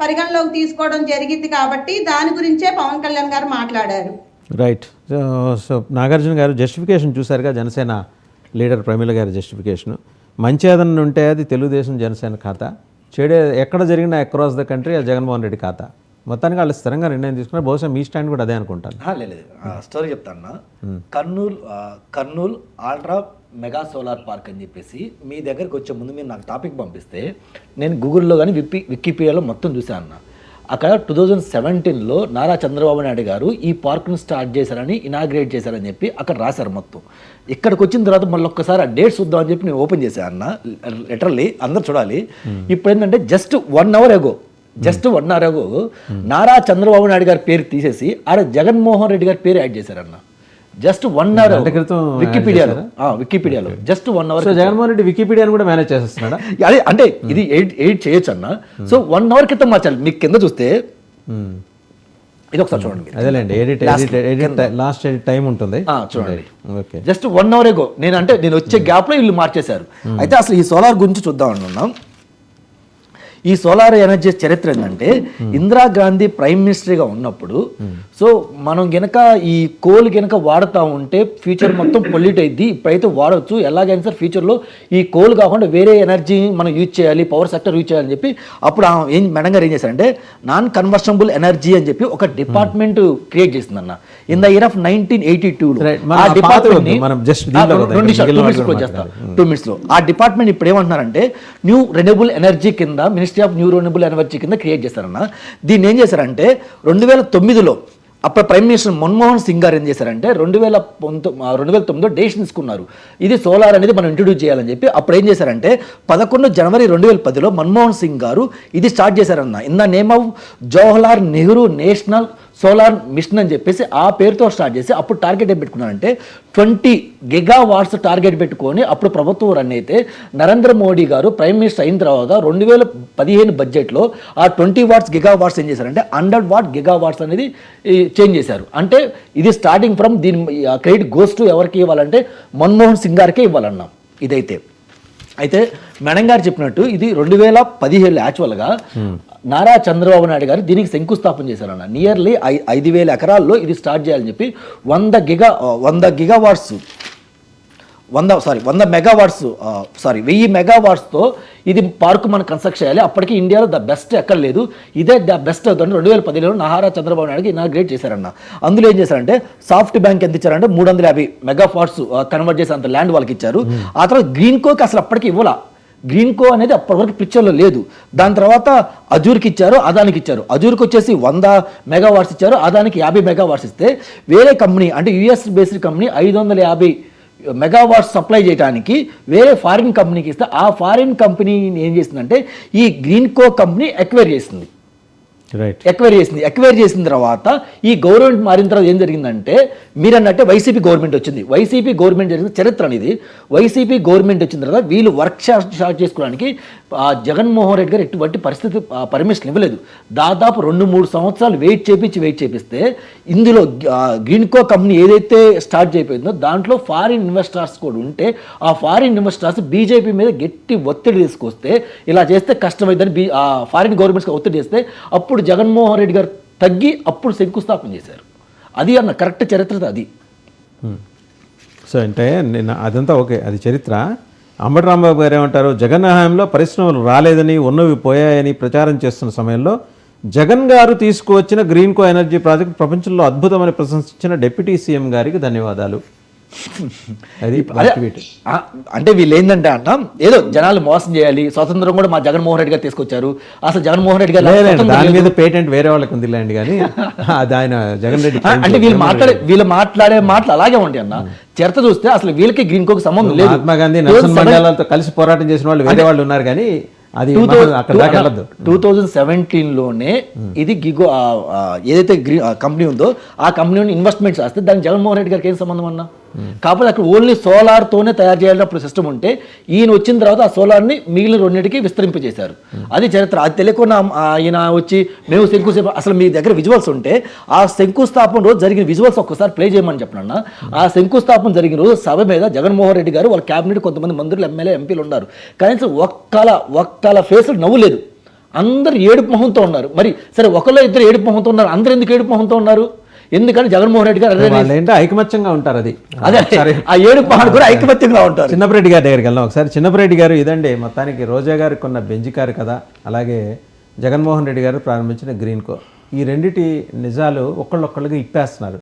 పరిగణలోకి తీసుకోవడం జరిగింది కాబట్టి దాని గురించే పవన్ కళ్యాణ్ గారు మాట్లాడారు. రైట్. సో నాగార్జున గారు జస్టిఫికేషన్ చూసారుగా, జనసేన లీడర్ ప్రమీల గారి జస్టిఫికేషను. మంచి ఏదన్నా ఉంటే అది తెలుగుదేశం జనసేన ఖాతా, చెడే ఎక్కడ జరిగినా అక్రాస్ ద కంట్రీ అది జగన్మోహన్ రెడ్డి ఖాతా. మొత్తానికి వాళ్ళు స్థిరంగా నిర్ణయం తీసుకున్నారు. బహుశా మీ స్టాండ్ కూడా అదే అనుకుంటాను. లేదు స్టోరీ చెప్తాను. Kurnool ultra mega solar park అని చెప్పేసి మీ దగ్గరికి వచ్చే ముందు మీరు నాకు టాపిక్ పంపిస్తే నేను గూగుల్లో కానీ వికీపీడియాలో మొత్తం చూశాను అన్న. అక్కడ 2017లో నారా చంద్రబాబు నాయుడు గారు ఈ పార్క్ను స్టార్ట్ చేశారని, ఇనాగ్రేట్ చేశారని చెప్పి అక్కడ రాశారు మొత్తం. ఇక్కడికి వచ్చిన తర్వాత మళ్ళీ ఒక్కసారి ఆ డేట్స్ చూద్దామని చెప్పి నేను ఓపెన్ చేశాను అన్న. లిటరల్లీ అందరు చూడాలి. ఇప్పుడు ఏంటంటే just 1 hour ago Nara Chandrababu Naidu గారి పేరు తీసేసి ఆడ జగన్మోహన్ రెడ్డి గారి పేరు యాడ్ చేశారన్న. జస్ట్ 1 hour క్రితం వికీపీడియాలో జస్ట్ 1 hour. జగన్మోహన్ రెడ్డి వికీపీడియాను కూడా మేనేజ్ చేస్తున్నాడా? అదే అంటే ఇది ఎయిట్ చేయొచ్చు అన్న. సో 1 hour క్రితం మార్చాలి. మీకు కింద చూస్తే ఇది ఒకసారి చూడండి. అదేలేండి, లాస్ట్ ఎడిట్ టైం ఉంటుంది చూడండి. జస్ట్ 1 hour ago నేను వచ్చే గ్యాప్ లో వీళ్ళు మార్చేశారు. అయితే అసలు ఈ సోలార్ గురించి చూద్దాం అనుకున్నాం. ఈ సోలార్ ఎనర్జీ చరిత్ర ఏంటంటే ఇందిరాగాంధీ ప్రైమ్ మినిస్టర్గా ఉన్నప్పుడు సో మనం గనక ఈ కోల్ గనక వాడుతూ ఉంటే ఫ్యూచర్ మొత్తం పొల్యూట్ అయింది. ఇప్పుడైతే వాడవచ్చు, ఎలాగైనా సార్ ఫ్యూచర్లో ఈ కోల్ కాకుండా వేరే ఎనర్జీ మనం యూజ్ చేయాలి, పవర్ సెక్టర్ యూజ్ చేయాలని చెప్పి అప్పుడు మేడం గారు ఏం చేశారంటే నాన్ కన్వర్షనబుల్ ఎనర్జీ అని చెప్పి ఒక డిపార్ట్మెంట్ క్రియేట్ చేసిందన్న. ఇన్ ద ఇయర్ ఆఫ్ 1982లో ఆ డిపార్ట్మెంట్ ఇప్పుడు ఏమంటున్నారంటే న్యూ రెన్యూబుల్ ఎనర్జీ కింద ministry of new renewable energy కింద క్రియేట్ చేశారన్న. దీన్ని ఏం చేశారంటే 2009లో అప్పుడు ప్రైమ్ మినిస్టర్ మన్మోహన్ సింగ్ గారు ఏం చేశారంటే 2009లో డెసిషన్ తీసుకున్నారు, ఇది సోలార్ అనేది మనం ఇంట్రడ్యూస్ చేయాలని చెప్పి. అప్పుడు ఏం చేశారంటే 11 జనవరి 2010లో మన్మోహన్ సింగ్ గారు ఇది స్టార్ట్ చేశారన్న. In the name of Jawaharlal Nehru national solar mission అని చెప్పేసి ఆ పేరుతో స్టార్ట్ చేసి అప్పుడు టార్గెట్ ఏం పెట్టుకున్నారంటే 20 GW టార్గెట్ పెట్టుకొని అప్పుడు ప్రభుత్వం రన్ అయితే నరేంద్ర మోడీ గారు ప్రైమ్ మినిస్టర్ అయిన తర్వాత 2015 బడ్జెట్లో ఆ 20 GW ఏం చేశారంటే 100 GW అనేది చేంజ్ చేశారు. అంటే ఇది స్టార్టింగ్ ఫ్రమ్ దీని క్రెడిట్ గోస్ టు ఎవరికి ఇవ్వాలంటే మన్మోహన్ సింగ్ గారికే ఇవ్వాలన్నాం ఇదైతే. అయితే మేడం గారు చెప్పినట్టు ఇది 2017 యాక్చువల్గా నారా చంద్రబాబు నాయుడు గారు దీనికి శంకుస్థాపన చేశారన్న. నియర్లీ 5,000 ఎకరాల్లో ఇది స్టార్ట్ చేయాలని చెప్పి 100 మెగావాట్స్తో ఇది పార్క్ మనం కన్స్ట్రక్ట్ చేయాలి. అప్పటికి ఇండియాలో ద బెస్ట్ ఎక్కడ లేదు, ఇదే ద బెస్ట్ అవుతుంది. 2017లో నారా చంద్రబాబు నాయుడుకి ఇనాగ్రేట్ చేశారన్న. అందులో ఏం చేశారంటే సాఫ్ట్ బ్యాంక్ ఎంత ఇచ్చారంటే 350 మెగావాట్స్ కన్వర్ట్ చేసి అంత ల్యాండ్ వాళ్ళకి ఇచ్చారు. ఆ తర్వాత గ్రీన్ కోకి అసలు అప్పటికి ఇవ్వాల. గ్రీన్ కో అనేది అప్పటి వరకు పిక్చర్లో లేదు. దాని తర్వాత అజూర్కి ఇచ్చారు, అదానికి ఇచ్చారు. అజూర్కి వచ్చేసి 100 మెగావాట్స్ ఇచ్చారు, అదానికి 50 మెగావాట్స్ ఇస్తే వేరే కంపెనీ అంటే US based company 550 megawatts supply చేయడానికి వేరే ఫారిన్ కంపెనీకి ఇస్తే ఆ ఫారిన్ కంపెనీ ఏం చేసిందంటే ఈ గ్రీన్ కో కంపెనీ ఎక్వైర్ చేసింది. ఎక్వైర్ చేసిన తర్వాత ఈ గవర్నమెంట్ మారిన తర్వాత ఏం జరిగిందంటే మీరు అన్నట్టే వైసీపీ గవర్నమెంట్ వచ్చింది. వైసీపీ గవర్నమెంట్ జరిగిన చరిత్ర అనేది. వైసీపీ గవర్నమెంట్ వచ్చిన తర్వాత వీళ్ళు వర్క్ స్టార్ట్ చేసుకోవడానికి జగన్మోహన్ రెడ్డి గారు ఎటువంటి పరిస్థితి పర్మిషన్ ఇవ్వలేదు. దాదాపు 2-3 సంవత్సరాలు వెయిట్ చేపిస్తే ఇందులో గ్రీన్కో కంపెనీ ఏదైతే స్టార్ట్ చేయకపోయిందో దాంట్లో ఫారిన్ ఇన్వెస్టర్స్ కూడా ఉంటే ఆ ఫారిన్ ఇన్వెస్టర్స్ బీజేపీ మీద గట్టి ఒత్తిడి తీసుకొస్తే ఇలా చేస్తే కష్టమైందని ఫారిన్ గవర్నమెంట్స్కి ఒత్తిడి చేస్తే అప్పుడు జగన్మోహన్ రెడ్డి గారు తగ్గి అప్పుడు శంకుస్థాపన చేశారు. అది అన్న కరెక్ట్ చరిత్ర అది. సో అంటే నేను అదంతా ఓకే, అది చరిత్ర. అంబటి రాంబాబు గారు ఏమంటారు, జగన్ హయాంలో పరిశ్రమలు రాలేదని ఉన్నవి పోయాయని ప్రచారం చేస్తున్న సమయంలో జగన్ గారు తీసుకువచ్చిన గ్రీన్ కో ఎనర్జీ ప్రాజెక్ట్ ప్రపంచంలో అద్భుతమని ప్రశంసించిన డిప్యూటీ సీఎం గారికి ధన్యవాదాలు. అంటే వీళ్ళు ఏంటంటే అన్న ఏదో జనాలు మోసం చేయాలి, స్వతంత్రం కూడా మా జగన్మోహన్ రెడ్డి గారు తీసుకొచ్చారు. అసలు జగన్మోహన్ రెడ్డి గారు దాని మీద పేటెంట్ వేరే వాళ్ళకి ఉందిలేండి, కానీ అది ఆయన జగన్ రెడ్డి అంటే వీళ్ళు మాట్లాడే మాటలు అలాగే ఉంటాయి అన్న. చరిత్ర చూస్తే అసలు వీళ్ళకి గ్రీన్ కోకి సంబంధం లేదు. మహాత్మా గాంధీ నెల్సన్ మండేలాతో కలిసి పోరాటం చేసిన వాళ్ళు వేరే వాళ్ళు ఉన్నారు, కానీ అది 2017లోనే ఇది గిగో ఏదైతే కంపెనీ ఉందో ఆ కంపెనీ ఇన్వెస్ట్మెంట్స్ వస్తే దానికి జగన్మోహన్ రెడ్డి గారికి ఏం సంబంధం అన్నా. కాకపోతే అక్కడ ఓన్లీ సోలార్తోనే తయారు చేయాలన్నప్పుడు సిస్టమ్ ఉంటే ఈయన వచ్చిన తర్వాత ఆ సోలార్ని మిగిలిన రెండింటికి విస్తరింపజేశారు. అది చరిత్ర. అది తెలియకుండా ఆయన వచ్చి మేము శంకుస్థాపన, అసలు మీ దగ్గర విజువల్స్ ఉంటే ఆ శంకుస్థాపన రోజు జరిగిన విజువల్స్ ఒక్కసారి ప్లే చేయమని చెప్పనన్నా. ఆ శంకుస్థాపన జరిగిన రోజు సభ మీద జగన్మోహన్ రెడ్డి గారు వాళ్ళ క్యాబినెట్ కొంతమంది మంత్రులు ఎమ్మెల్యే ఎంపీలు ఉన్నారు. కనీసం ఒక్కల ఫేసులు నవ్వులేదు. అందరు ఏడుపు మొహంతో ఉన్నారు. మరి సరే ఒకళ్ళు ఇద్దరు ఏడుపు మొహంతో ఉన్నారు, అందరు ఎందుకు ఏడుపు మొహంతో ఉన్నారు? ఎందుకని జగన్మోహన్ రెడ్డి గారు వాళ్ళు ఏంటో ఐకమత్యంగా ఉంటారు. అది అదే ఆ ఏడుపు మొహం కూడా ఐకమత్యంగా ఉంటారు. చిన్నపరెడ్డి గారి దగ్గరికి వెళ్దాం ఒకసారి. చిన్నపరెడ్డి గారు ఇదండి మొత్తానికి రోజా గారు కొన్న బెంజ్ కారు కదా, అలాగే జగన్మోహన్ రెడ్డి గారు ప్రారంభించిన గ్రీన్ కో, ఈ రెండిటి నిజాలు ఒకళ్ళొక్కళ్ళుగా ఇప్పేస్తున్నారు.